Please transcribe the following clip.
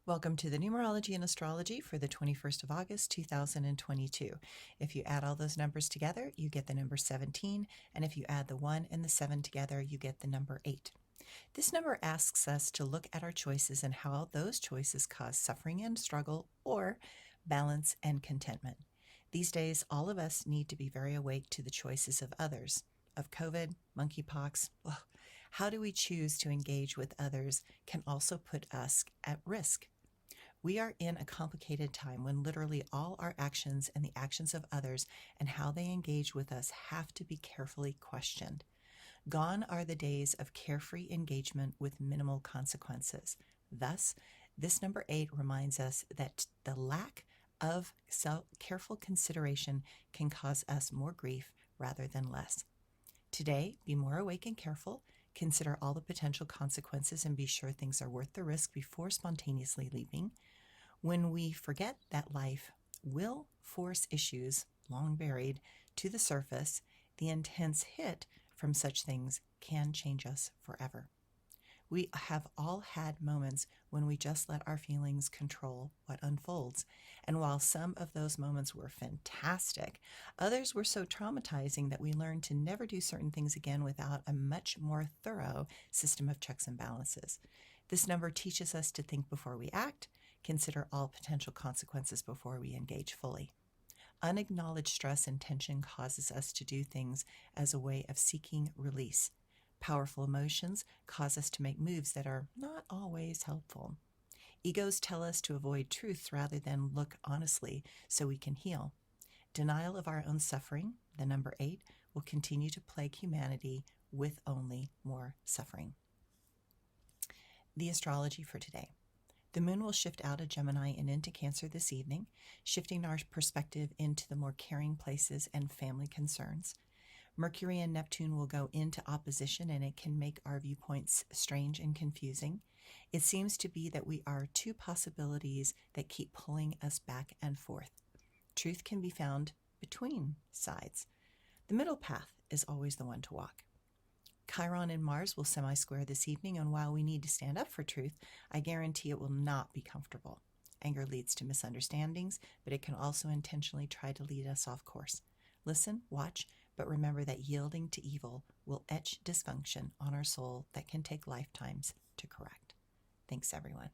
Welcome to the Numerology and Astrology for the 21st of August, 2022. If you add all those numbers together, you get the number 17, and if you add the 1 and the 7 together, you get the number 8. This number asks us to look at our choices and how those choices cause suffering and struggle or balance and contentment. These days, all of us need to be very awake to the choices of others, of COVID, monkeypox. Ugh. How do we choose to engage with others can also put us at risk. We are in a complicated time when literally all our actions and the actions of others and how they engage with us have to be carefully questioned. Gone are the days of carefree engagement with minimal consequences. Thus, this number 8 reminds us that the lack of careful consideration can cause us more grief rather than less. Today, be more awake and careful. Consider all the potential consequences and be sure things are worth the risk before spontaneously leaping. When we forget that life will force issues long buried to the surface, the intense hit from such things can change us forever. We have all had moments when we just let our feelings control what unfolds. And while some of those moments were fantastic, others were so traumatizing that we learned to never do certain things again without a much more thorough system of checks and balances. This number teaches us to think before we act, consider all potential consequences before we engage fully. Unacknowledged stress and tension causes us to do things as a way of seeking release. Powerful emotions cause us to make moves that are not always helpful. Egos tell us to avoid truth rather than look honestly so we can heal. Denial of our own suffering, the number 8, will continue to plague humanity with only more suffering. The astrology for today. The moon will shift out of Gemini and into Cancer this evening, shifting our perspective into the more caring places and family concerns. Mercury and Neptune will go into opposition and it can make our viewpoints strange and confusing. It seems to be that we are two possibilities that keep pulling us back and forth. Truth can be found between sides. The middle path is always the one to walk. Chiron and Mars will semi-square this evening, and while we need to stand up for truth, I guarantee it will not be comfortable. Anger leads to misunderstandings, but it can also intentionally try to lead us off course. Listen, watch, but remember that yielding to evil will etch dysfunction on our soul that can take lifetimes to correct. Thanks, everyone.